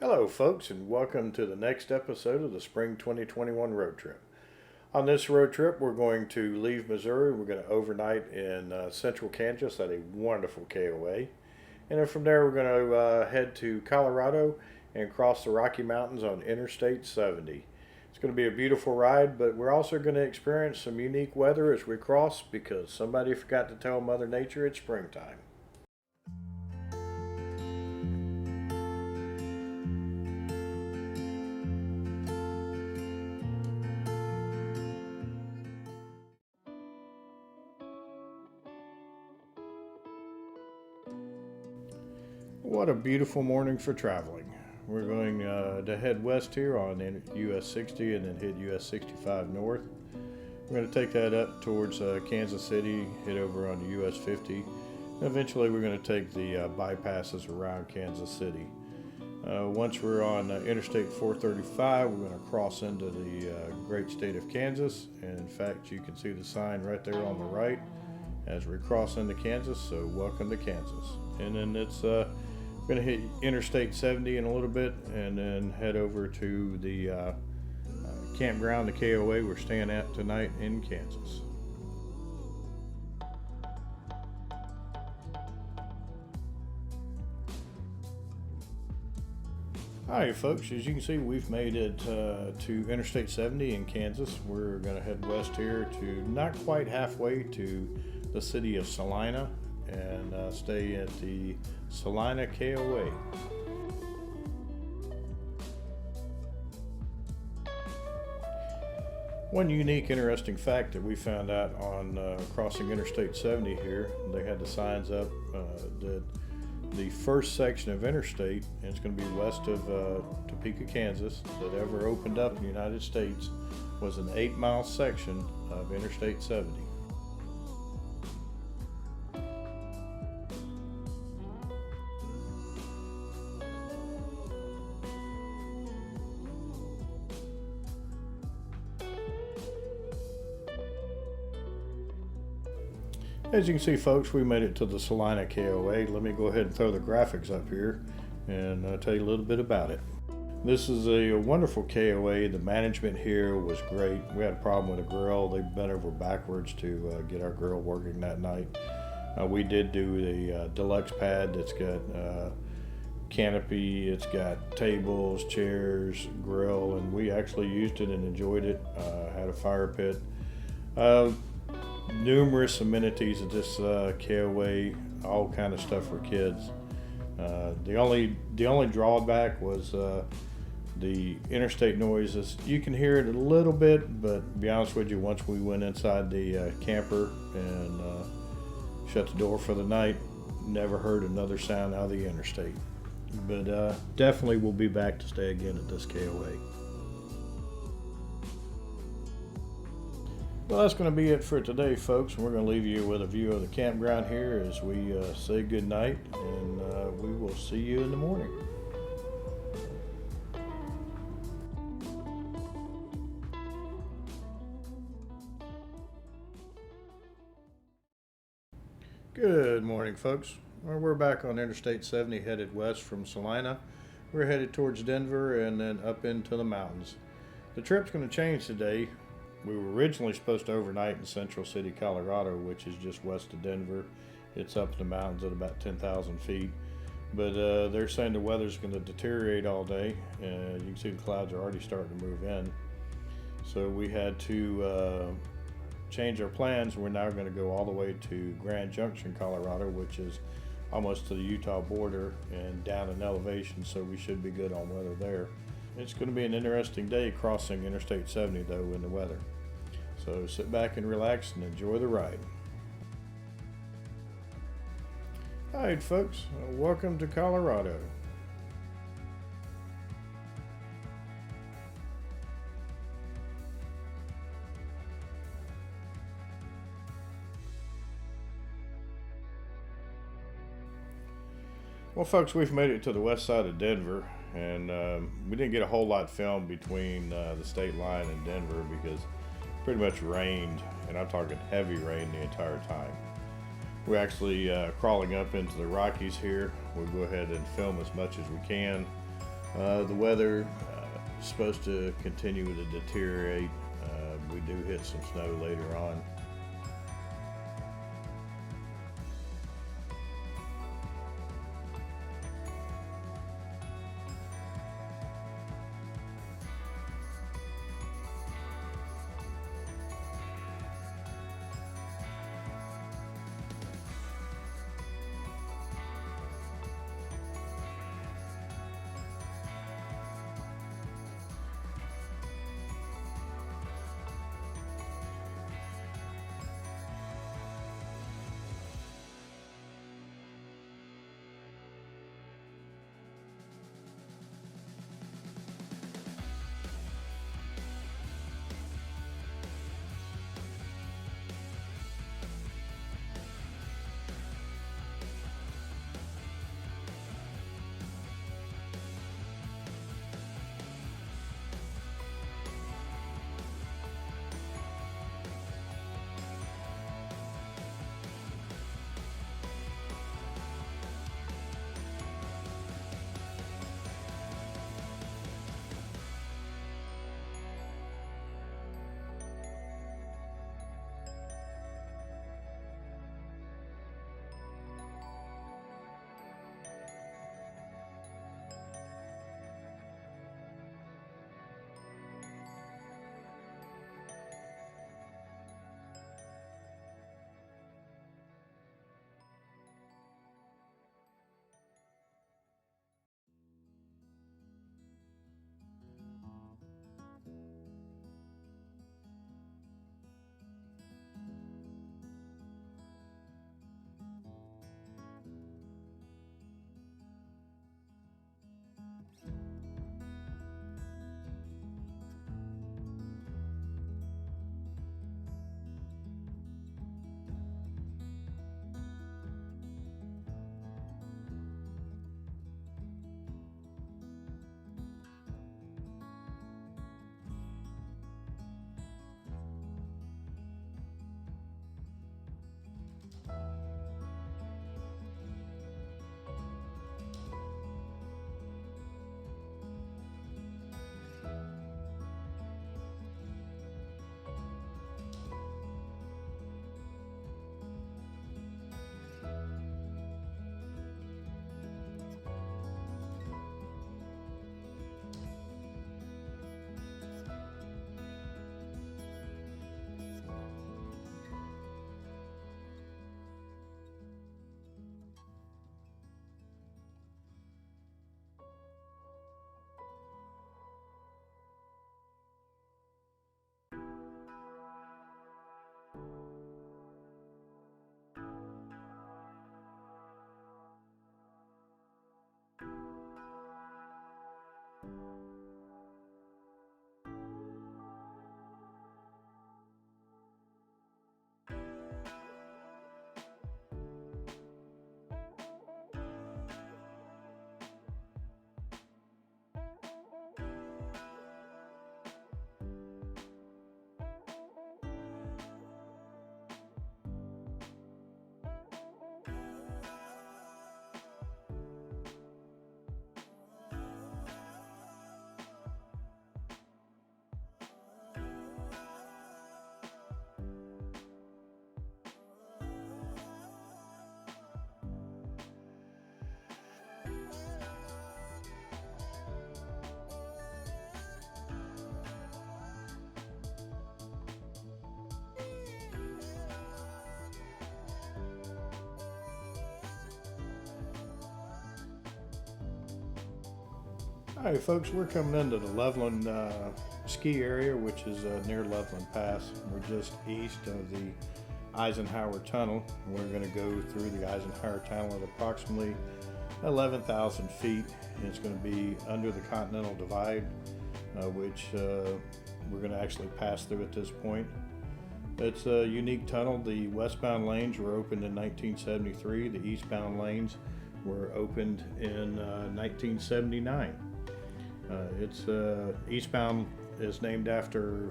Hello folks, and welcome to the next episode of the Spring 2021 road trip. On this road trip we're going to leave Missouri. We're going to overnight in central Kansas at a wonderful KOA. And then from there we're going to head to Colorado and cross the Rocky Mountains on Interstate 70. It's going to be a beautiful ride, but we're also going to experience some unique weather as we cross because somebody forgot to tell Mother Nature it's springtime. What a beautiful morning for traveling. We're going to head west here on US 60 and then hit US 65 north. We're going to take that up towards Kansas City, hit over on the US 50. And eventually we're going to take the bypasses around Kansas City. Once we're on Interstate 435, we're going to cross into the great state of Kansas. And in fact, you can see the sign right there on the right as we cross into Kansas. So welcome to Kansas. And then it's we're going to hit Interstate 70 in a little bit and then head over to the campground, the KOA we're staying at tonight in Kansas. Alright folks, as you can see we've made it to Interstate 70 in Kansas. We're going to head west here to not quite halfway to the city of Salina and stay at the Salina KOA. One unique, interesting fact that we found out on crossing Interstate 70 here, they had the signs up that the first section of interstate, and it's going to be west of Topeka, Kansas, that ever opened up in the United States was an 8-mile section of Interstate 70. As you can see folks, we made it to the Salina KOA. Let me go ahead and throw the graphics up here and tell you a little bit about it. This is a wonderful KOA. The management here was great. We had a problem with a grill. They bent over backwards to get our grill working that night. We did do the deluxe pad that's got canopy, it's got tables, chairs, grill, and we actually used it and enjoyed it. Had a fire pit. Numerous amenities at this KOA, all kind of stuff for kids. The only drawback was the interstate noises. You can hear it a little bit, but to be honest with you, once we went inside the camper and shut the door for the night, never heard another sound out of the interstate. But definitely we'll be back to stay again at this KOA. Well, that's going to be it for today, folks. We're going to leave you with a view of the campground here as we say good night, and we will see you in the morning. Good morning, folks. Well, we're back on Interstate 70 headed west from Salina. We're headed towards Denver and then up into the mountains. The trip's going to change today. We were originally supposed to overnight in Central City, Colorado, which is just west of Denver. It's up in the mountains at about 10,000 feet. But they're saying the weather's going to deteriorate all day. You can see the clouds are already starting to move in. So we had to change our plans. We're now going to go all the way to Grand Junction, Colorado, which is almost to the Utah border and down in elevation, so we should be good on weather there. It's going to be an interesting day crossing Interstate 70 though in the weather. So sit back and relax and enjoy the ride. Alright folks, welcome to Colorado. Well folks, we've made it to the west side of Denver, and we didn't get a whole lot filmed between the state line and Denver because it pretty much rained, and I'm talking heavy rain the entire time. We're actually crawling up into the Rockies here. We'll go ahead and film as much as we can. The weather is supposed to continue to deteriorate. We do hit some snow later on. All right, folks, we're coming into the Loveland ski area, which is near Loveland Pass. We're just east of the Eisenhower Tunnel. We're going to go through the Eisenhower Tunnel at approximately 11,000 feet. And it's going to be under the Continental Divide, which we're going to actually pass through at this point. It's a unique tunnel. The westbound lanes were opened in 1973. The eastbound lanes were opened in 1979. It's eastbound is named after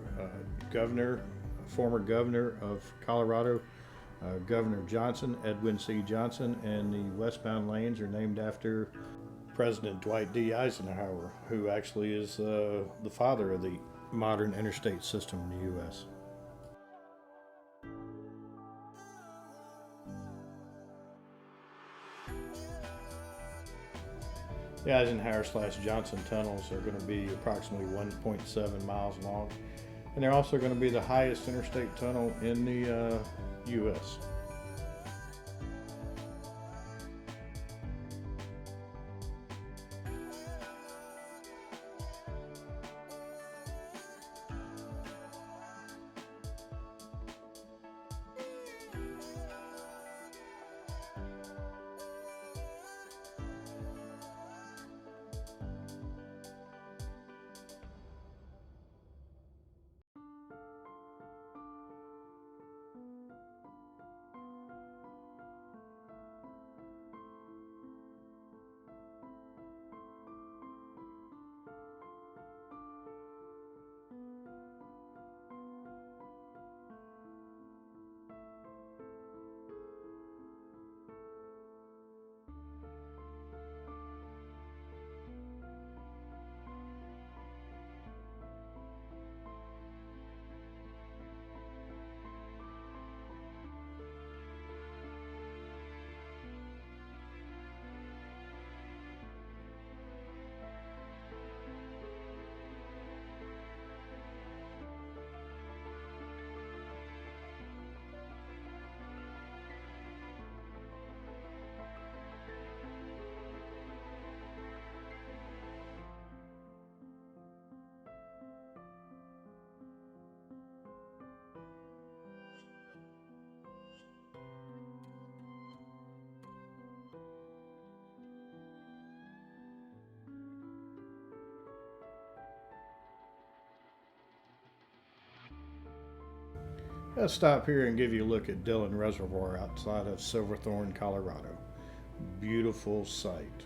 former governor of Colorado, Governor Johnson, Edwin C. Johnson, and the westbound lanes are named after President Dwight D. Eisenhower, who actually is the father of the modern interstate system in the U.S. The Eisenhower/Johnson tunnels are going to be approximately 1.7 miles long, and they're also going to be the highest interstate tunnel in the U.S. Let's stop here and give you a look at Dillon Reservoir outside of Silverthorne, Colorado. Beautiful sight.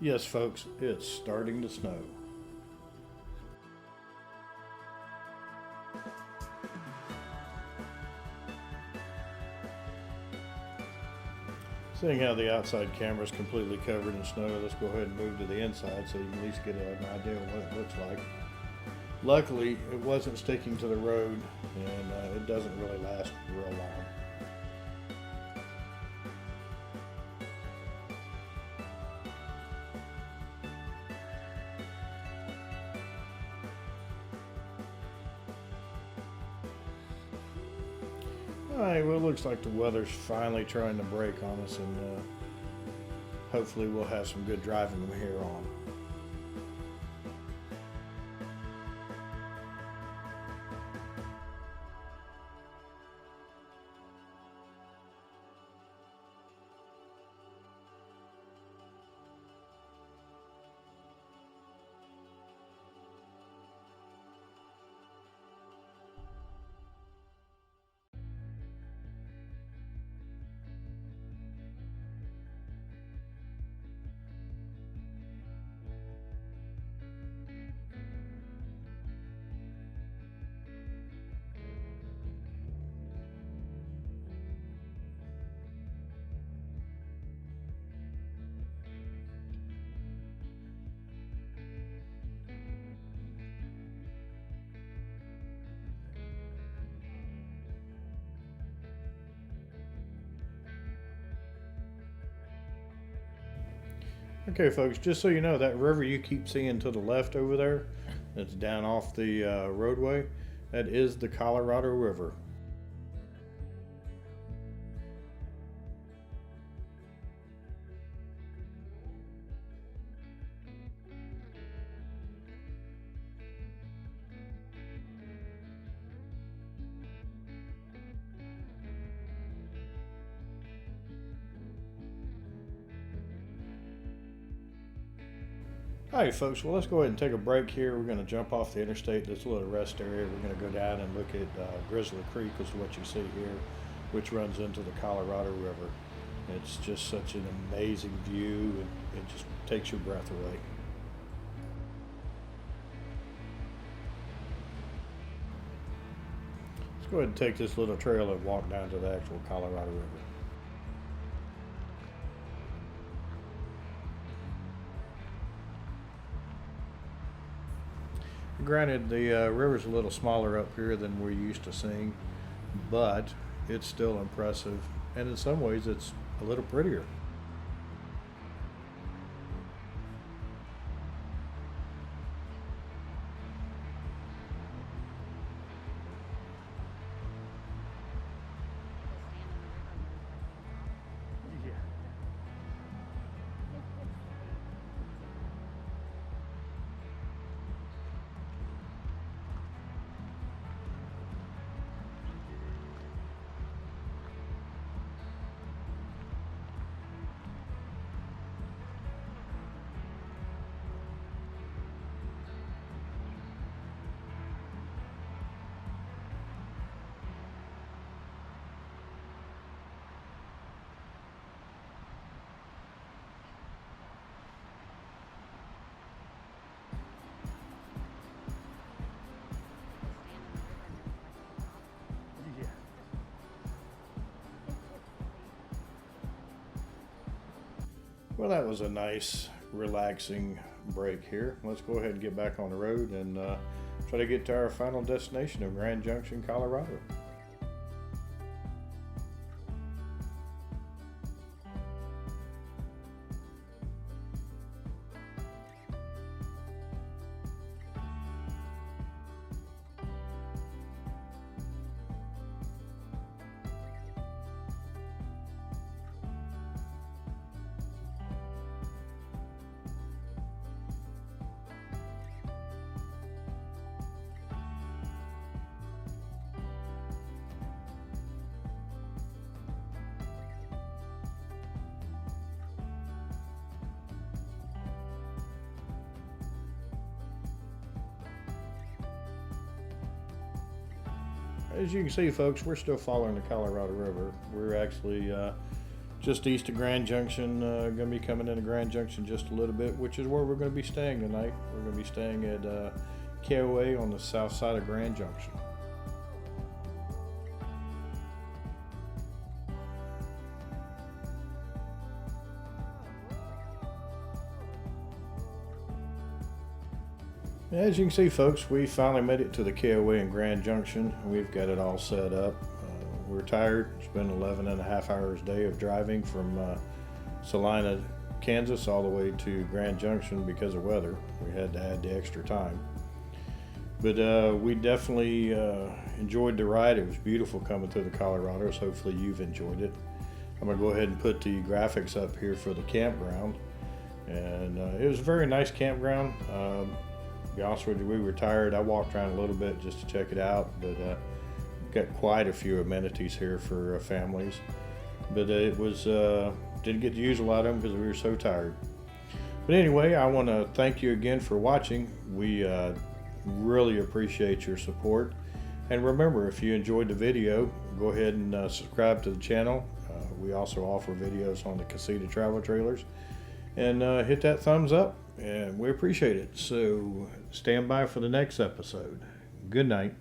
Yes, folks, it's starting to snow. Seeing how the outside camera is completely covered in snow, let's go ahead and move to the inside so you can at least get an idea of what it looks like. Luckily, it wasn't sticking to the road, and it doesn't really last real long. Alright, well, it looks like the weather's finally trying to break on us, and hopefully we'll have some good driving from here on. Okay, folks, just so you know, that river you keep seeing to the left over there, that's down off the roadway, that is the Colorado River. Alright, folks, well, let's go ahead and take a break here. We're going to jump off the interstate. There's a little rest area. We're going to go down and look at Grizzly Creek, is what you see here, which runs into the Colorado River. It's just such an amazing view, and it just takes your breath away. Let's go ahead and take this little trail and walk down to the actual Colorado River. Granted, the river's a little smaller up here than we're used to seeing, but it's still impressive, and in some ways it's a little prettier. Well, that was a nice, relaxing break here. Let's go ahead and get back on the road and try to get to our final destination of Grand Junction, Colorado. As you can see, folks, we're still following the Colorado River. We're actually just east of Grand Junction, going to be coming into Grand Junction just a little bit, which is where we're going to be staying tonight. We're going to be staying at KOA on the south side of Grand Junction. As you can see, folks, we finally made it to the KOA in Grand Junction. We've got it all set up. We're tired. It's been 11 and a half hours a day of driving from Salina, Kansas, all the way to Grand Junction because of weather. We had to add the extra time. But we definitely enjoyed the ride. It was beautiful coming through the Colorados. Hopefully you've enjoyed it. I'm going to go ahead and put the graphics up here for the campground. And it was a very nice campground. To be honest with you, we were tired. I walked around a little bit just to check it out, but got quite a few amenities here for families. But it was didn't get to use a lot of them because we were so tired. But anyway, I want to thank you again for watching. We really appreciate your support. And remember, if you enjoyed the video, go ahead and subscribe to the channel. We also offer videos on the Casita travel trailers. And hit that thumbs up, and we appreciate it. So stand by for the next episode. Good night.